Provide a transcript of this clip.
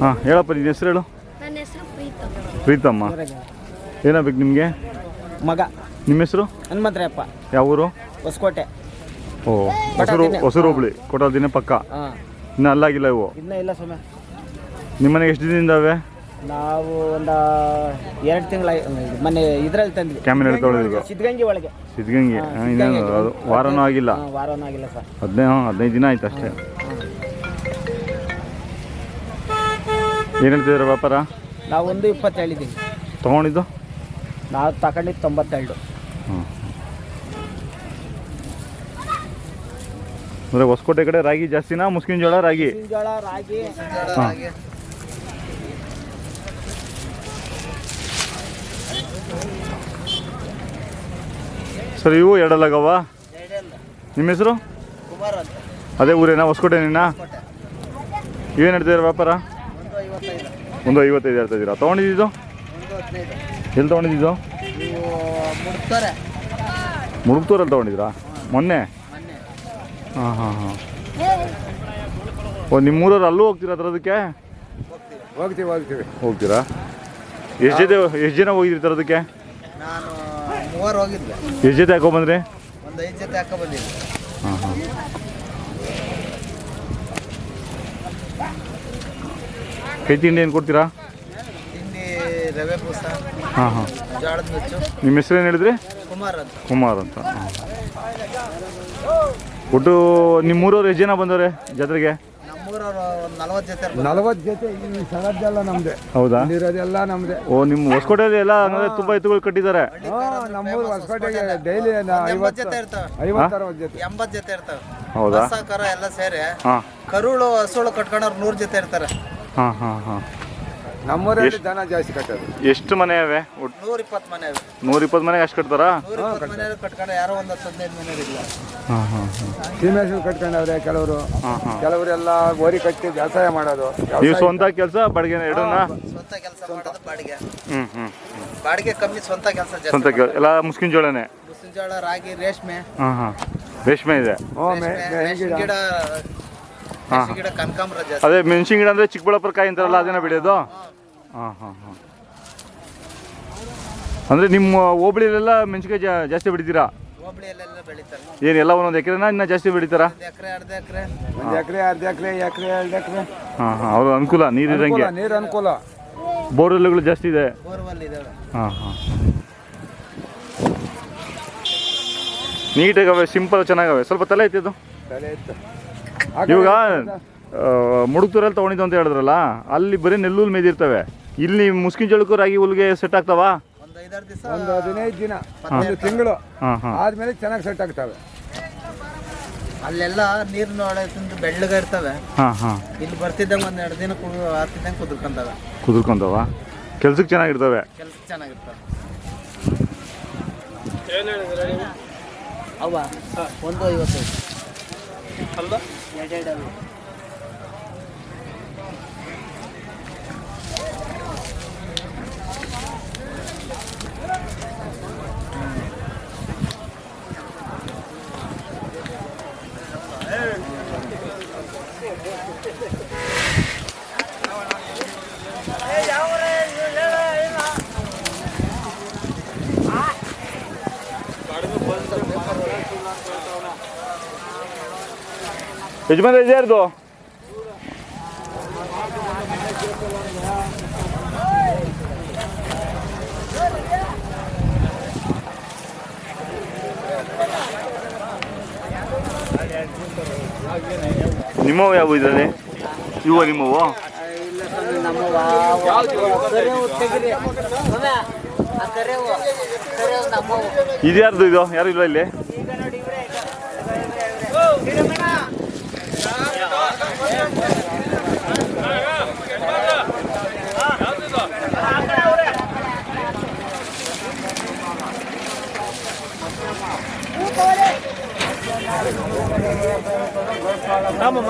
ಹಾಂ ಹೇಳಪ್ಪ, ನಿನ್ನ ಹೆಸರು ಹೇಳು. ನನ್ನ ಹೆಸರು ಪ್ರೀತಮ್ಮ. ಏನಾಗಬೇಕು ನಿಮಗೆ? ಮಗ. ನಿಮ್ಮ ಹೆಸರು? ಹನುಮಂತರಾಯಪ್ಪ. ಯಾವ ಊರು? ಹೊಸಕೋಟೆ. ಓ, ಹೊಸೂರು ಹೋಬಳಿ, ಕೊಟ್ಟದ ದಿನ ಪಕ್ಕ. ಇನ್ನೂ ಅಲ್ಲಾಗಿಲ್ಲ ಇವು? ಇನ್ನೂ ಇಲ್ಲ ಸ್ವಾಮಿ. ನಿಮ್ಮನೆಗೆ ಎಷ್ಟು ದಿನದಿಂದ ಅವೆ? ನಾವು ಒಂದು 2 ತಿಂಗಳ ಮೊನ್ನೆ ಇದರಲ್ಲಿ ತಂದ್ವಿ. ಕ್ಯಾಮಿನ ತೊಳೆದಿದ್ದು ಸಿದ್ಧಗಂಗೆ ಒಳಗೆ. ಸಿದ್ಧಗಂಗೆ. ಇನ್ನೇನು ಅದು ವಾರನೂ ಆಗಿಲ್ಲ? ವಾರನೂ ಆಗಿಲ್ಲ ಸರ್. 15 ದಿನ ಆಯ್ತು ಅಷ್ಟೇ. ಏನು ಹೇಳ್ತಿದ್ದೀರ ವ್ಯಾಪಾರ? ನಾವು 1.20 ಹೇಳಿದ್ದೀವಿ. ತೊಗೊಂಡಿದ್ದು? ನಾವು ತಗೊಂಡಿದ್ದು 92. ಹಾಂ. ಅಂದರೆ ಹೊಸಕೋಟೆ ಕಡೆ ರಾಗಿ ಜಾಸ್ತಿನಾ? ಮುಸ್ಕಿನ ಜೋಳ ರಾಗಿ? ಜೋಳ ರಾಗಿ. ಹಾಂ. ಸರ್, ಇವು ಎರಡಲ್ಲಾಗವ? ನಿಮ್ಮ ಹೆಸರು? ಅದೇ ಊರೇನಾ? ಹೊಸಕೋಟೆನೇನಾ? ಇವೇನು ಹೇಳ್ತಿದ್ದೀರ ವ್ಯಾಪಾರ? 1.55 ಹೇಳ್ತಾಯಿದ್ದೀರಾ? ತೊಗೊಂಡಿದ್ದು? ಎಲ್ಲಿ ತೊಗೊಂಡಿದ್ದು? ಮುಡುಕ್ತೂರಲ್ಲಿ ತೊಗೊಂಡಿದ್ದೀರಾ ಮೊನ್ನೆ? ಹಾಂ ಹಾಂ ಹಾಂ. ಓ, ನಿಮ್ಮೂರವ್ರು ಅಲ್ಲೂ ಹೋಗ್ತೀರಾ ತರೋದಕ್ಕೆ? ಹೋಗ್ತೀರಾ? ಎಷ್ಟು ಜನ ಹೋಗಿದ್ರಿ ತರೋದಕ್ಕೆ? ಎಷ್ಟು ಜೊತೆ ಹಾಕೊಂಬಂದ್ರಿ? ಹಾಂ ಹಾಂ. ಕೈ ತಿಂಡಿ ಏನು ಕೊಡ್ತೀರಾ? ಹಾಂ ಹಾಂ. ನಿಮ್ಮ ಹೆಸರು ಏನು ಹೇಳಿದ್ರಿ? ಕುಮಾರ್ ಅಂತ. ಒಟ್ಟು ನಿಮ್ಮೂರವ್ರು ಎಷ್ಟು ಜನ ಬಂದವ್ರೆ ಜಾತ್ರೆಗೆ? 40 ಜೊತೆ. ಸಗದ್ದೆಲ್ಲ ನಮ್ದೆ. ಹೌದಾ? ಇರೋದೆಲ್ಲ ನಮ್ದೆ. ಓ, ನಿಮ್ಮ ಹೊಸಕೋಟೆಯಲ್ಲಿ ಎಲ್ಲ ಅಂದರೆ ತುಂಬ ಎತ್ತುಗಳು ಕಟ್ಟಿದ್ದಾರೆ? ನಮ್ಮೂರು ಹೊಸಕೋಟೆಗೆ ಡೈಲಿ 50-60 ಜೊತೆ. 80 ಜೊತೆ ಇರ್ತಾವೆ. ಹೌದಾ? ಕರ ಎಲ್ಲ ಸೇರಿ ಹಾಂ. ಕರುಳು ಹಸುಳು ಕಟ್ಕೊಂಡವ್ರು 100 ಜೊತೆ ಇರ್ತಾರೆ. ಹಾಂ ಹಾಂ ಹಾಂ. ನಮ್ಮೂರಲ್ಲಿ ದನ ಜಾಸ್ತಿ ಕಟ್ಟೋದು. ಎಷ್ಟು ಮನೆ ಅವೆ? 120 ಮನೆ. 120 ಮನೆಗೆ ಅಷ್ಟು ಕಟ್ತಾರಾ? 120 ಮನೆ ಕಟ್ಕೊಂಡು ಯಾರೋ ಒಂದು 15 ಮನೆ ಇಲ್ಲ. ಹಾಂ ಹಾಂ ಹಾಂ. ಸೀಮೆಸು ಕಟ್ಕೊಂಡವ್ರೆ ಕೆಲವರು. ಹಾಂ ಹಾಂ. ಕೆಲವರೆಲ್ಲ ಓರಿ ಕಟ್ಟಿ ವ್ಯವಸಾಯ ಮಾಡೋದು. ನೀವು ಸ್ವಂತ ಕೆಲಸ ಬಾಡಿಗೆ ಎರಡನ್ನ? ಸ್ವಂತ ಕೆಲಸ ಮಾಡೋದು ಬಾಡಿಗೆ. ಹ್ಞೂ. ಬಾಡಿಗೆ ಕಮ್ಮಿ, ಸ್ವಂತ ಕೆಲಸ ಜಾಸ್ತಿ. ಸ್ವಂತ ಕೆಲಸ ಎಲ್ಲ ಮುಸ್ಕಿನ ಜೋಳನೇ? ಮುಸ್ಕಿನ ಜೋಳ, ರಾಗಿ, ರೇಷ್ಮೆ. ಹಾಂ ಹಾಂ. ರೇಷ್ಮೆ ಇದೆ? ರೇಷ್ಮೆ ಗಿಡ, ಗಿಡ, ಕನಕಾಂಬರ ಜಾಸ್ತಿ. ಅದೇ ಮೆಣಸಿನ ಗಿಡ ಅಂದರೆ ಚಿಕ್ಕಬಳ್ಳಾಪುರ ಕಾಯಿ ಅಂತಾರಲ್ಲ, ಅದೇನ ಬೆಳೆಯೋದು? ಹಾಂ ಹಾಂ ಹಾಂ. ಅಂದರೆ ನಿಮ್ಮ ಹೋಬಳಿಲೆಲ್ಲ ಮೆಣಸಿನ್ಕಾಯಿ ಜಾಸ್ತಿ ಬೆಳಿತೀರಾ? ಹೋಬಳಿಯಲ್ಲೆಲ್ಲ ಬೆಳಿತಾರೆ. ಏನು ಎಲ್ಲ ಒಂದೊಂದು ಎಕರೆನಾ ಇನ್ನೂ ಜಾಸ್ತಿ ಬೆಳಿತಾರಾ? 1 ಎಕರೆ, 2 ಎಕರೆ. 1 ಎಕರೆ, 2 ಎಕರೆ, 2 ಎಕರೆ. ಹಾಂ ಹಾಂ. ಅವ್ರ ಅನುಕೂಲ, ನೀರಿರಂಗೆ. ನೀರು ಅನುಕೂಲ. ಬೋರ್ವೆಲ್ಗಳು ಜಾಸ್ತಿ ಇದೆ? ಬೋರ್ವೆಲ್ ಇದಾವೆ. ಹಾಂ ಹಾಂ. ನೀಟಾಗವೆ, ಸಿಂಪಲ್, ಚೆನ್ನಾಗವೆ. ಸ್ವಲ್ಪ ತಲೆ ಐತಿ ಅದು? ತಲೆ ಇತ್ತು. ಇವಾಗ ಮುಡುಕ್ತೂರಲ್ಲಿ ತೊಗೊಂಡಿದ್ದು ಅಂತ ಹೇಳಿದ್ರಲ್ಲ, ಅಲ್ಲಿ ಬರೀ ನೆಲ್ಲೂಲ್ ಮೇದಿರ್ತವೆ. ಇಲ್ಲಿ ಮುಸ್ಕಿನ ಜೋಳಕ್ಕೂ ರಾಗಿ ಹುಲ್ಗೆ ಸೆಟ್ ಆಗ್ತಾವ? ಒಂದು 5-6 ದಿವಸ, ಒಂದು 15 ದಿನ, 1 ತಿಂಗಳು ಆದ್ಮೇಲೆ ಚೆನ್ನಾಗಿ ಸೆಟ್ ಆಗ್ತವೆ. ಅಲ್ಲೆಲ್ಲ ನೀರಿನ ಒಳಗೆ ತಿಂದು ಬೆಳ್ಳಗೆ ಇರ್ತವೆ. ಹಾಂ ಹಾಂ. ಇಲ್ಲಿ ಬರ್ತಿದ್ದಂಗೆ 1-2 ದಿನ ಆಗ್ತಿದ್ದಂಗೆ ಕುದುರ್ಕೊಂತವ. ಕೆಲ್ಸಕ್ಕೆ ಚೆನ್ನಾಗಿರ್ತವೆ? ಕೆಲ್ಸಕ್ಕೆ ಚೆನ್ನಾಗಿರ್ತವೆ. ಅವ 1.55 ಅಲ್ಲ, 2 ಯಜಮಾನ ಇದ್ಯಾರ್ದು? ನಿಮ್ಮವು ಯಾವ ಇದರಲ್ಲಿ? ಇವ ನಿಮ್ಮವು? ಇದ್ಯಾರ್ದು ಇದು? ಯಾರು ಇಲ್ವಾ ಇಲ್ಲಿ? Vamos,